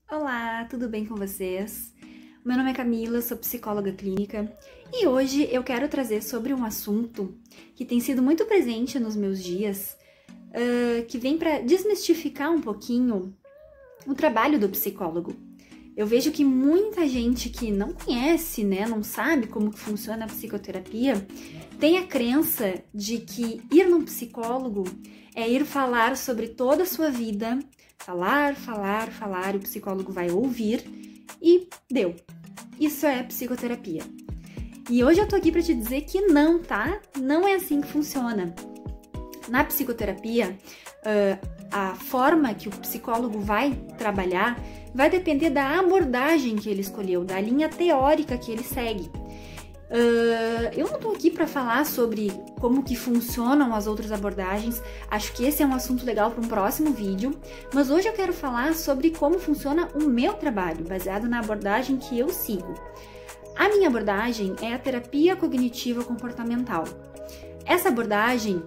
Olá, tudo bem com vocês? Meu nome é Camila, sou psicóloga clínica e hoje eu quero trazer sobre um assunto que tem sido muito presente nos meus dias, que vem para desmistificar um pouquinho o trabalho do psicólogo. Eu vejo que muita gente que não conhece, não sabe como que funciona a psicoterapia, tem a crença de que ir num psicólogo é ir falar sobre toda a sua vida, falar, e o psicólogo vai ouvir e deu. Isso é psicoterapia. E hoje eu tô aqui para te dizer que não, tá? Não é assim que funciona. Na psicoterapia, a forma que o psicólogo vai trabalhar vai depender da abordagem que ele escolheu, da linha teórica que ele segue. Eu não tô aqui para falar sobre como que funcionam as outras abordagens, acho que esse é um assunto legal para um próximo vídeo, mas hoje eu quero falar sobre como funciona o meu trabalho, baseado na abordagem que eu sigo. A minha abordagem é a terapia cognitiva comportamental. Essa abordagem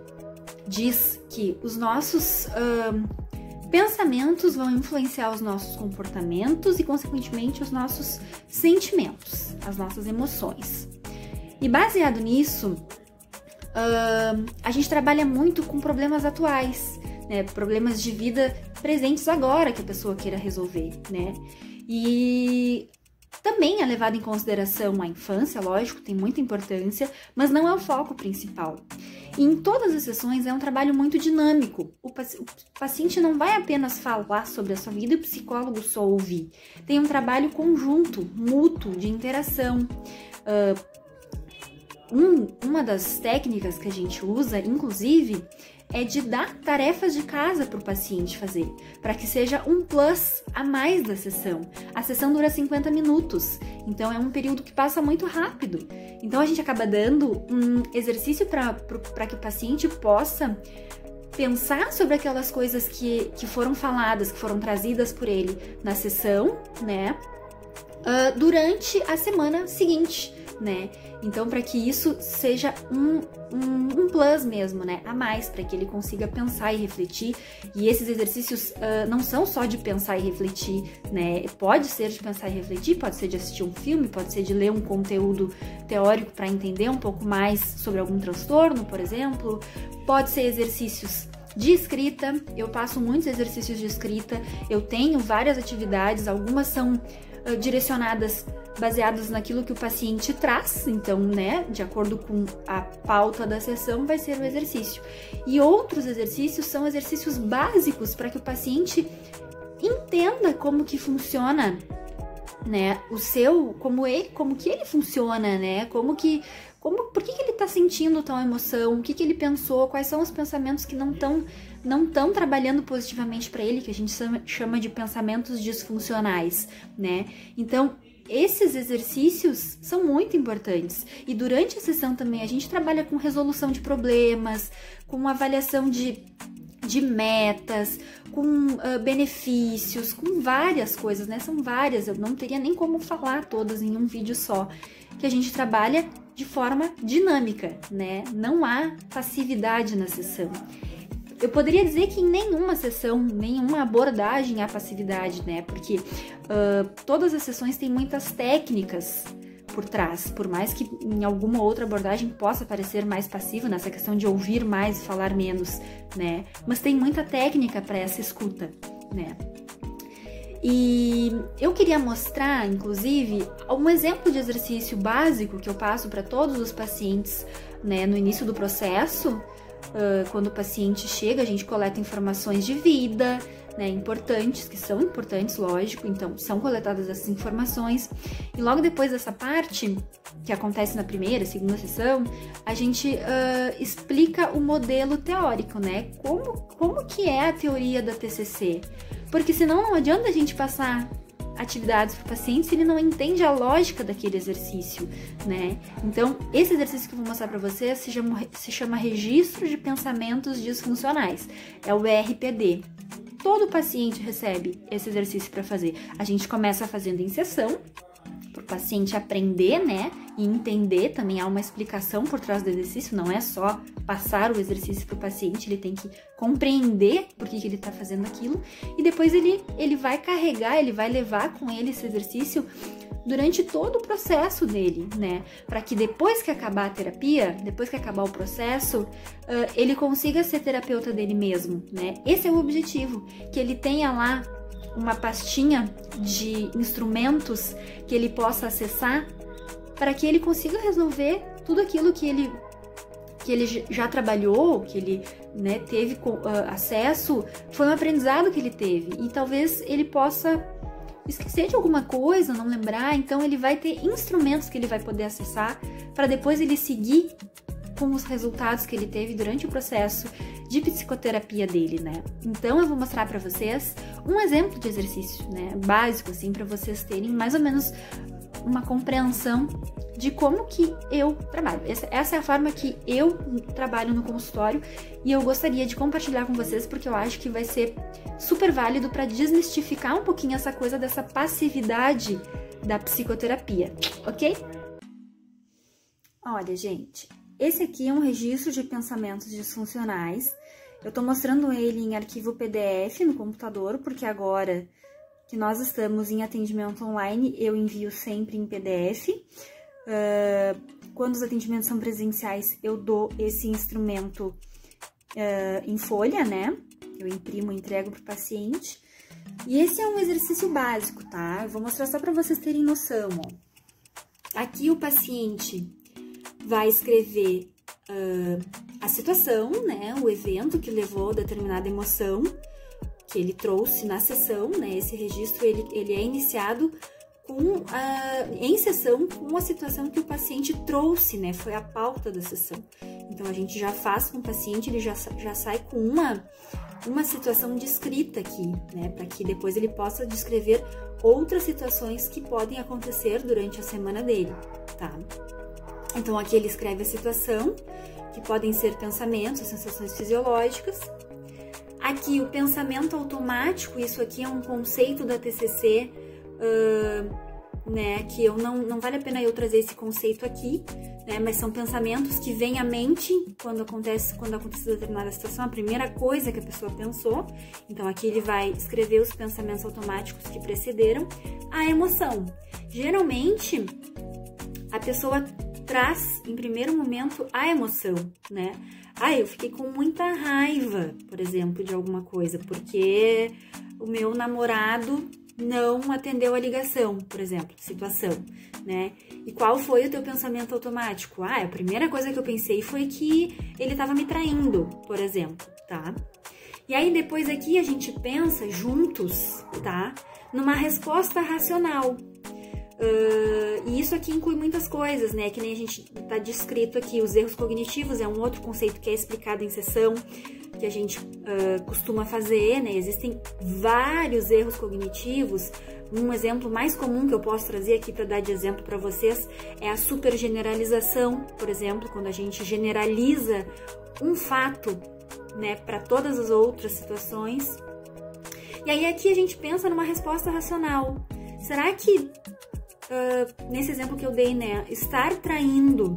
diz que os nossos pensamentos vão influenciar os nossos comportamentos e, consequentemente, os nossos sentimentos, as nossas emoções. E baseado nisso, a gente trabalha muito com problemas atuais, problemas de vida presentes agora que a pessoa queira resolver, E também é levado em consideração a infância, lógico, tem muita importância, mas não é o foco principal. E em todas as sessões é um trabalho muito dinâmico. O paciente não vai apenas falar sobre a sua vida e o psicólogo só ouvir. Tem um trabalho conjunto, mútuo, de interação. Uma das técnicas que a gente usa, inclusive, é de dar tarefas de casa para o paciente fazer, para que seja um plus a mais da sessão. A sessão dura 50 minutos, então é um período que passa muito rápido. Então a gente acaba dando um exercício para que o paciente possa pensar sobre aquelas coisas que foram faladas, que foram trazidas por ele na sessão, durante a semana seguinte. Então, para que isso seja um plus mesmo, a mais, para que ele consiga pensar e refletir. E esses exercícios não são só de pensar e refletir, Pode ser de pensar e refletir, pode ser de assistir um filme, pode ser de ler um conteúdo teórico para entender um pouco mais sobre algum transtorno, por exemplo. Pode ser exercícios de escrita, eu passo muitos exercícios de escrita, eu tenho várias atividades, algumas são direcionadas, baseadas naquilo que o paciente traz, então, de acordo com a pauta da sessão, vai ser o exercício. E outros exercícios são exercícios básicos para que o paciente entenda como que funciona, como que ele funciona, por que ele está sentindo tal emoção, o que ele pensou, quais são os pensamentos que não estão trabalhando positivamente para ele, que a gente chama de pensamentos disfuncionais, Então, esses exercícios são muito importantes. E durante a sessão também a gente trabalha com resolução de problemas, com avaliação de metas, com benefícios, com várias coisas, São várias, eu não teria nem como falar todas em um vídeo só, que a gente trabalha de forma dinâmica, Não há passividade na sessão. Eu poderia dizer que em nenhuma sessão, nenhuma abordagem há passividade, Porque todas as sessões têm muitas técnicas por trás, por mais que em alguma outra abordagem possa parecer mais passivo nessa questão de ouvir mais e falar menos, Mas tem muita técnica para essa escuta, E eu queria mostrar, inclusive, um exemplo de exercício básico que eu passo para todos os pacientes, no início do processo. Quando o paciente chega, a gente coleta informações de vida, importantes, que são importantes, lógico, então são coletadas essas informações. E logo depois dessa parte, que acontece na primeira, segunda sessão, a gente explica o modelo teórico, Como que é a teoria da TCC? Porque senão não adianta a gente passar atividades para o paciente se ele não entende a lógica daquele exercício, Então, esse exercício que eu vou mostrar para você se chama Registro de Pensamentos Disfuncionais, é o RPD. Todo paciente recebe esse exercício para fazer. A gente começa fazendo em sessão, paciente aprender, né, e entender, também há uma explicação por trás do exercício, não é só passar o exercício para o paciente, ele tem que compreender por que ele está fazendo aquilo, e depois ele vai carregar, ele vai levar com ele esse exercício durante todo o processo dele, né, para que depois que acabar a terapia, depois que acabar o processo, ele consiga ser terapeuta dele mesmo, né, esse é o objetivo, que ele tenha lá uma pastinha de instrumentos que ele possa acessar para que ele consiga resolver tudo aquilo que ele já trabalhou, que ele, né, teve acesso, foi um aprendizado que ele teve e talvez ele possa esquecer de alguma coisa, não lembrar, então ele vai ter instrumentos que ele vai poder acessar para depois ele seguir com os resultados que ele teve durante o processo de psicoterapia dele, né? Então eu vou mostrar para vocês um exemplo de exercício, né, básico assim, para vocês terem mais ou menos uma compreensão de como que eu trabalho. Essa é a forma que eu trabalho no consultório e eu gostaria de compartilhar com vocês porque eu acho que vai ser super válido para desmistificar um pouquinho essa coisa dessa passividade da psicoterapia, ok? Olha, gente, esse aqui é um registro de pensamentos disfuncionais. Eu tô mostrando ele em arquivo PDF no computador, porque agora que nós estamos em atendimento online, eu envio sempre em PDF. Quando os atendimentos são presenciais, eu dou esse instrumento em folha, né? Eu imprimo e entrego pro paciente. E esse é um exercício básico, tá? Eu vou mostrar só para vocês terem noção, ó. Aqui o paciente vai escrever a situação, né? O evento que levou a determinada emoção que ele trouxe na sessão, né? Esse registro, ele é iniciado em sessão com a situação que o paciente trouxe, né? Foi a pauta da sessão. Então, a gente já faz com o paciente, ele já sai com uma situação descrita aqui, né? Para que depois ele possa descrever outras situações que podem acontecer durante a semana dele, tá? Então, aqui ele escreve a situação, que podem ser pensamentos, sensações fisiológicas. Aqui, o pensamento automático, isso aqui é um conceito da TCC, né, que não vale a pena eu trazer esse conceito aqui, né, mas são pensamentos que vêm à mente quando acontece determinada situação, a primeira coisa que a pessoa pensou. Então, aqui ele vai escrever os pensamentos automáticos que precederam a emoção. Geralmente, a pessoa traz, em primeiro momento, a emoção, né? Eu fiquei com muita raiva, por exemplo, de alguma coisa, porque o meu namorado não atendeu a ligação, por exemplo, situação, né? E qual foi o teu pensamento automático? A primeira coisa que eu pensei foi que ele estava me traindo, por exemplo, tá? E aí depois aqui a gente pensa juntos, tá? Numa resposta racional. E isso aqui inclui muitas coisas, né? Que nem a gente tá descrito aqui, os erros cognitivos é um outro conceito que é explicado em sessão, que a gente costuma fazer, né? Existem vários erros cognitivos. Um exemplo mais comum que eu posso trazer aqui para dar de exemplo para vocês é a supergeneralização, por exemplo, quando a gente generaliza um fato, né, para todas as outras situações. E aí aqui a gente pensa numa resposta racional. Será que nesse exemplo que eu dei, né, estar traindo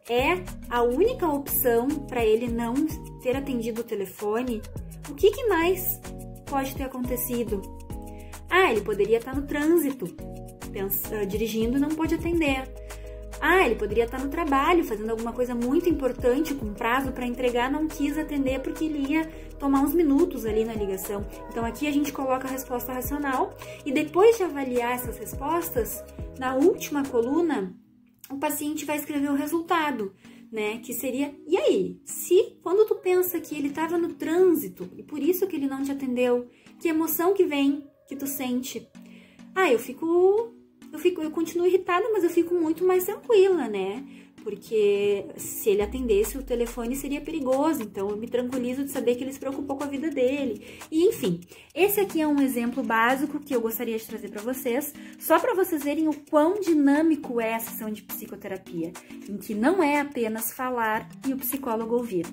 é a única opção para ele não ter atendido o telefone? O que mais pode ter acontecido? Ele poderia estar no trânsito, dirigindo e não pôde atender. Ele poderia estar no trabalho, fazendo alguma coisa muito importante, com prazo para entregar, não quis atender porque ele ia tomar uns minutos ali na ligação. Então, aqui a gente coloca a resposta racional e depois de avaliar essas respostas, na última coluna, o paciente vai escrever o resultado, né? Que seria, e aí? Se quando tu pensa que ele estava no trânsito e por isso que ele não te atendeu, que emoção que vem, que tu sente? Eu continuo irritada, mas eu fico muito mais tranquila, né? Porque se ele atendesse o telefone seria perigoso, então eu me tranquilizo de saber que ele se preocupou com a vida dele. E enfim, esse aqui é um exemplo básico que eu gostaria de trazer para vocês, só para vocês verem o quão dinâmico é a sessão de psicoterapia, em que não é apenas falar e o psicólogo ouvir.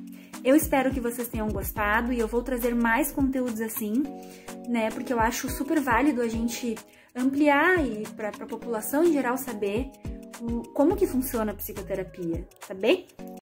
Eu espero que vocês tenham gostado e eu vou trazer mais conteúdos assim, né? Porque eu acho super válido a gente ampliar e para a população em geral saber como que funciona a psicoterapia, tá bem?